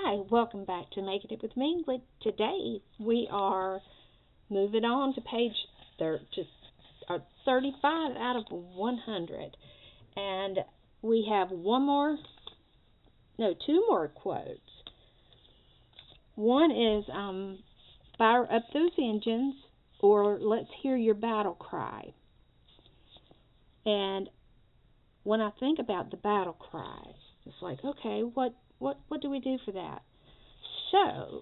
Hi, welcome back to Making It With Me. Today we are moving on to page 35 out of 100. And we have two more quotes. One is fire up those engines, or let's hear your battle cry. And when I think about the battle cry, it's like, okay, what do we do for that? So,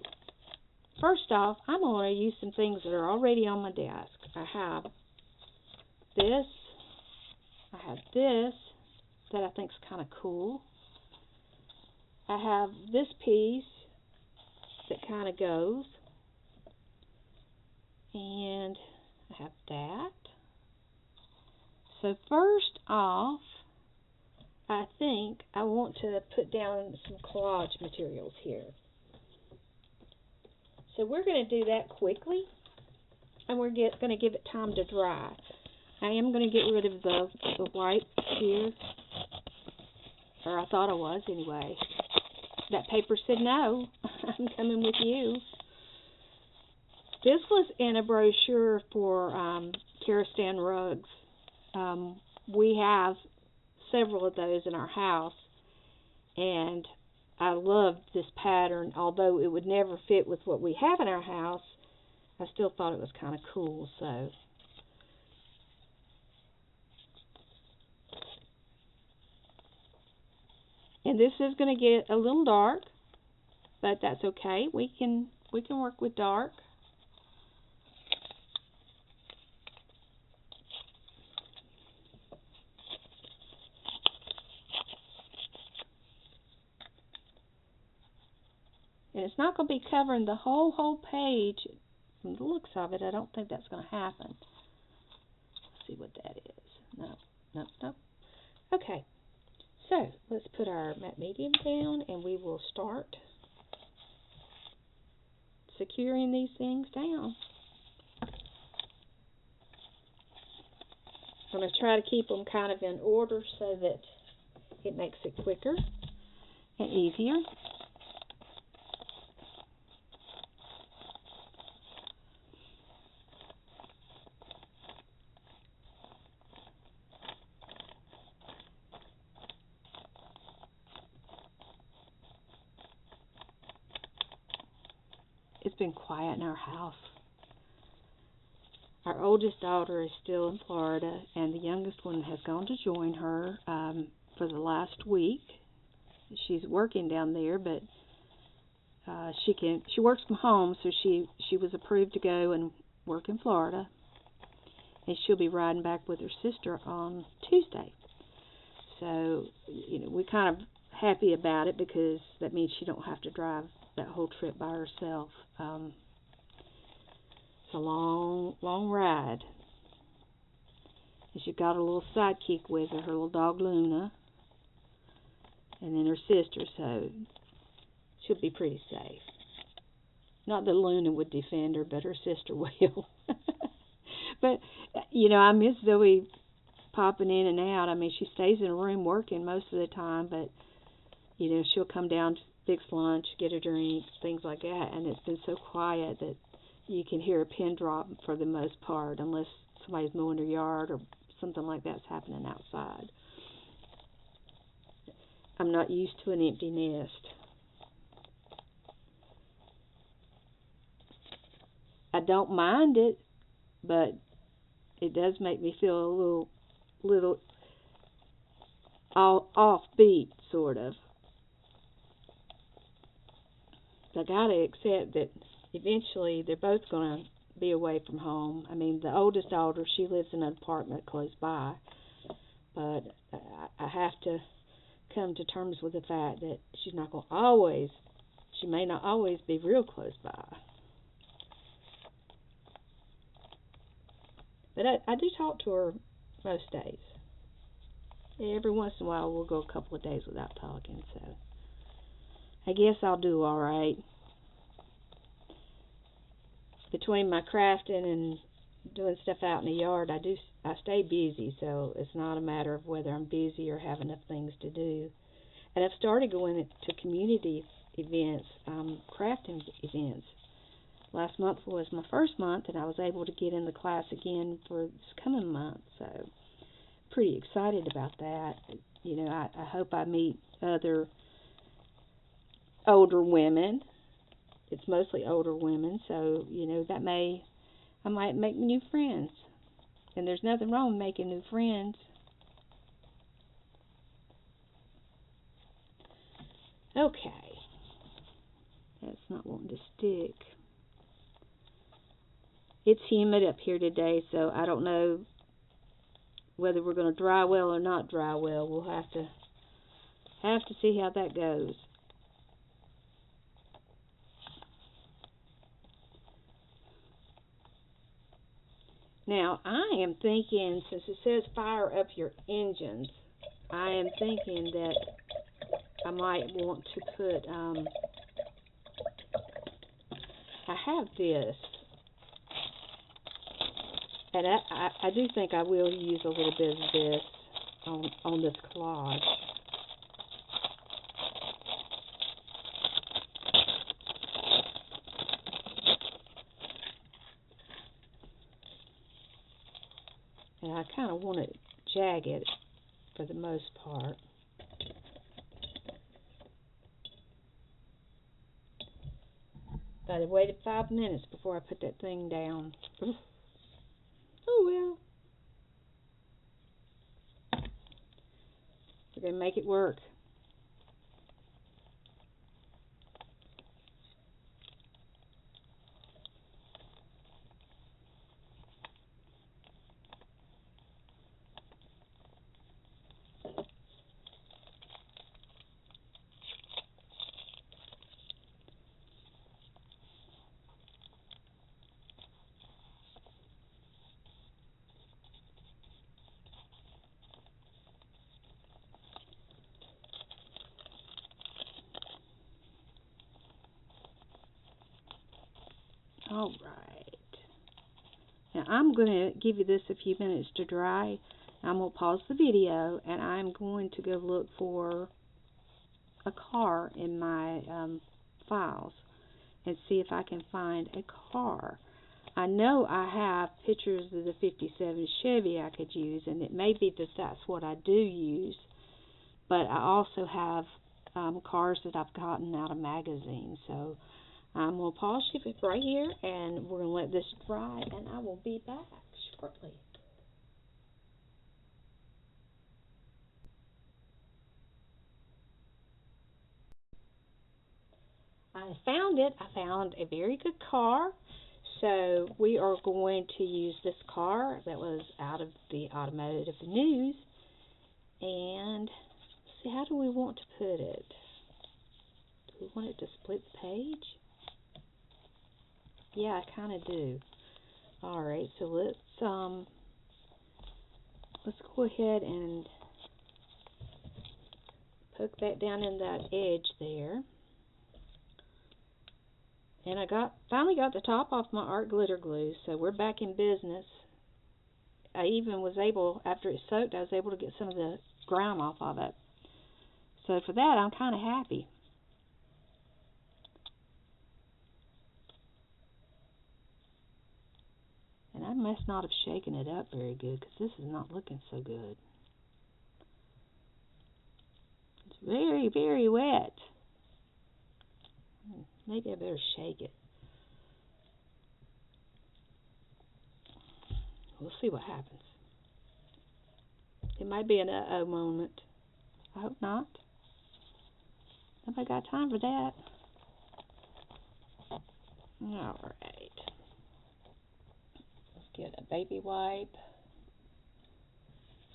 first off, I'm going to use some things that are already on my desk. I have this that I think is kind of cool. I have this piece that kind of goes, and I have that. So first off, I think I want to put down some collage materials here. So we're going to do that quickly, and we're going to give it time to dry. I am going to get rid of the white here, or I thought I was anyway. That paper said no, I'm coming with you. This was in a brochure for Karastan rugs. We have several of those in our house, and I loved this pattern. Although it would never fit with what we have in our house, I still thought it was kind of cool. So and this is going to get a little dark, but that's okay. We can work with dark. And it's not going to be covering the whole page. From the looks of it, I don't think that's going to happen. Let's see what that is. No. Okay. So, let's put our matte medium down, and we will start securing these things down. I'm going to try to keep them kind of in order so that it makes it quicker and easier. It's been quiet in our house. Our oldest daughter is still in Florida, and the youngest one has gone to join her for the last week. She's working down there, but she works from home, so she was approved to go and work in Florida, and she'll be riding back with her sister on Tuesday. So we're kind of happy about it because that means she don't have to drive that whole trip by herself. It's a long ride. And she got a little sidekick with her little dog Luna, and then her sister, so she'll be pretty safe. Not that Luna would defend her, but her sister will. But, I miss Zoe popping in and out. I mean, she stays in a room working most of the time, but, she'll come down to fix lunch, get a drink, things like that, and it's been so quiet that you can hear a pin drop for the most part, unless somebody's mowing their yard or something like that's happening outside. I'm not used to an empty nest. I don't mind it, but it does make me feel a little offbeat, sort of. I gotta accept that eventually they're both gonna be away from home. I mean, the oldest daughter, she lives in an apartment close by, but I have to come to terms with the fact that she may not always be real close by. But I do talk to her most days. Every once in a while we'll go a couple of days without talking, so I guess I'll do all right. Between my crafting and doing stuff out in the yard, I stay busy, so it's not a matter of whether I'm busy or have enough things to do. And I've started going to community events, crafting events. Last month was my first month, and I was able to get in the class again for this coming month, so pretty excited about that. You know, I hope I meet other older women. It's mostly older women, so, you know, I might make new friends. And there's nothing wrong with making new friends. Okay. That's not wanting to stick. It's humid up here today, so I don't know whether we're going to dry well or not dry well. We'll have to see how that goes. Now, I am thinking, since it says fire up your engines, I am thinking that I might want to put, I have this, and I do think I will use a little bit of this on this collage. And I kind of want it jagged for the most part. But I waited 5 minutes before I put that thing down. Oh well. We're going to make it work. All right. Now I'm going to give you this a few minutes to dry. I'm going to pause the video, and I'm going to go look for a car in my files and see if I can find a car. I know I have pictures of the 57 Chevy I could use, and it may be that that's what I do use, but I also have cars that I've gotten out of magazines. So I'm going to pause it right here, and we're going to let this dry, and I will be back shortly. I found it. I found a very good car. So we are going to use this car that was out of the automotive news. And see, how do we want to put it? Do we want it to split the page? Yeah, I kind of do. Alright, so let's go ahead and poke that down in that edge there. And I finally got the top off my art glitter glue, so we're back in business. I even was able, after it soaked, I was able to get some of the grime off of it. So for that, I'm kind of happy. And I must not have shaken it up very good, because this is not looking so good. It's very, very wet. Maybe I better shake it. We'll see what happens. It might be an uh-oh moment. I hope not. Nobody got time for that. Alright. Let's get a baby wipe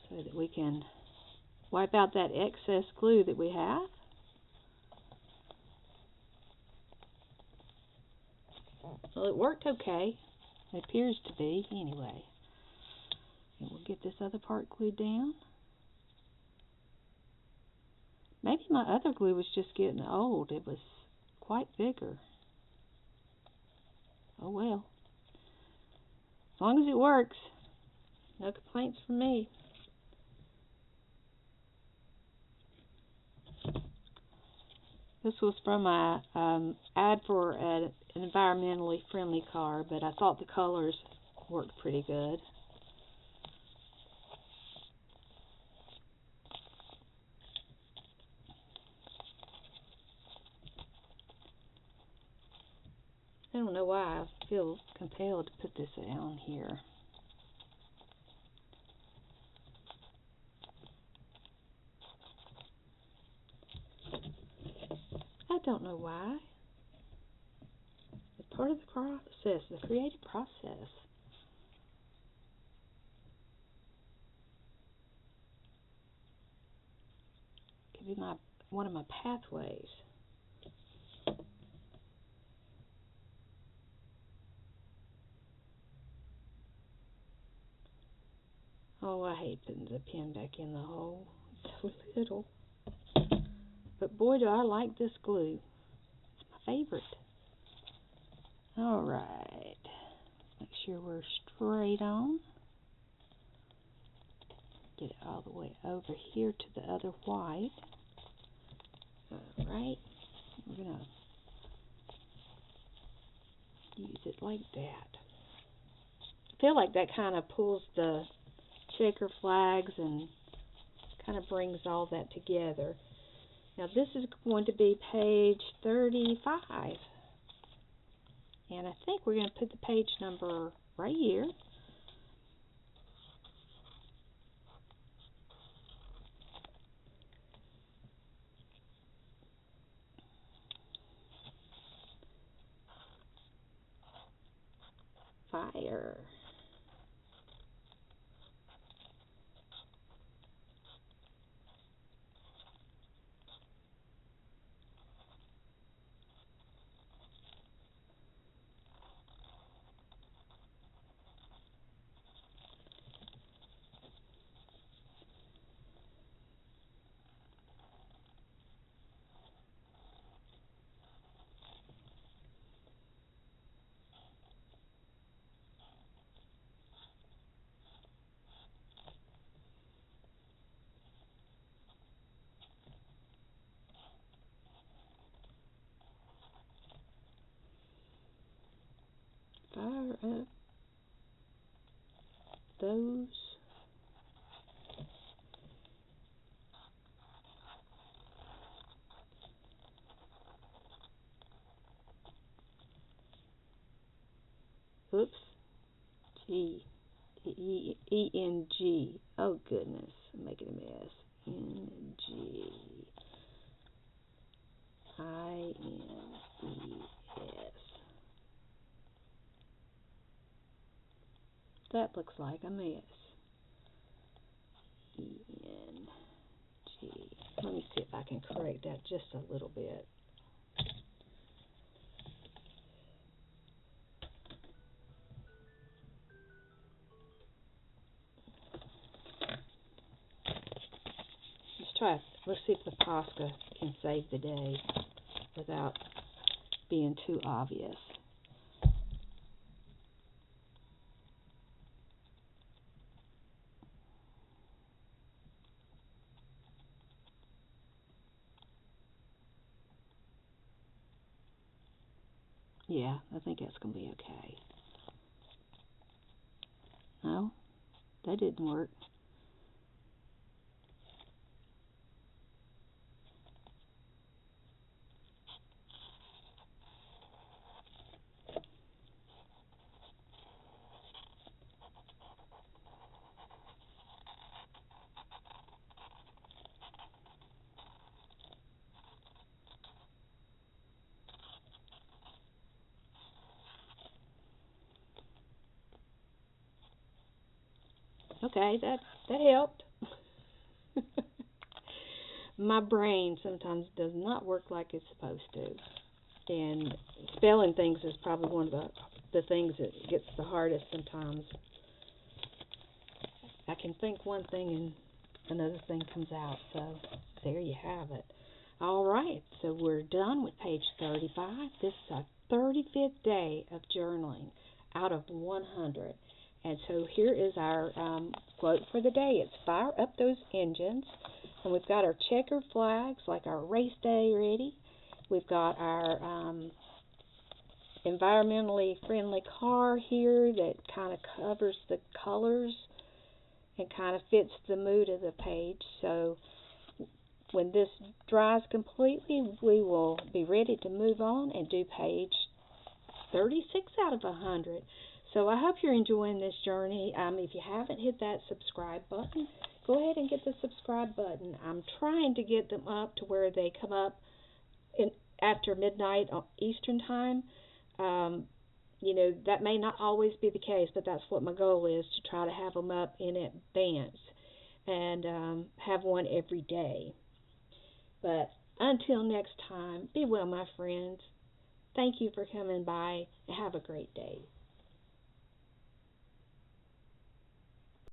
so that we can wipe out that excess glue that we have. Well, it worked okay. It appears to be, anyway. And we'll get this other part glued down. Maybe my other glue was just getting old. It was quite bigger. Oh well. As long as it works, no complaints from me. This was from my ad for an environmentally friendly car, but I thought the colors worked pretty good. I don't know why I feel compelled to put this on here. I don't know why. It's part of the process, the creative process. Could be one of my pathways. Oh, I hate putting the pen back in the hole. It's so little. But boy, do I like this glue. It's my favorite. Alright. Make sure we're straight on. Get it all the way over here to the other white. Alright. We're going to use it like that. I feel like that kind of pulls the checker flags and kind of brings all that together. Now this is going to be page 35. And I think we're going to put the page number right here. Fire. Fire up those. Oops. E-N-G. Oh, goodness. I'm making a mess. N-G. I-N-E-S. That looks like a mess. E-N-G. Let me see if I can correct that just a little bit. Let's see if the Posca can save the day without being too obvious. Yeah, I think that's going to be okay. No, that didn't work. Okay, that helped. My brain sometimes does not work like it's supposed to. And spelling things is probably one of the things that gets the hardest sometimes. I can think one thing and another thing comes out. So there you have it. All right, so we're done with page 35. This is our 35th day of journaling out of 100. And so here is our quote for the day. It's fire up those engines. And we've got our checkered flags like our race day ready. We've got our environmentally friendly car here that kind of covers the colors and kind of fits the mood of the page. So when this dries completely, we will be ready to move on and do page 36 out of 100. So I hope you're enjoying this journey. If you haven't hit that subscribe button, go ahead and get the subscribe button. I'm trying to get them up to where they come up after midnight Eastern time. That may not always be the case, but that's what my goal is, to try to have them up in advance and have one every day. But until next time, be well, my friends. Thank you for coming by, and have a great day.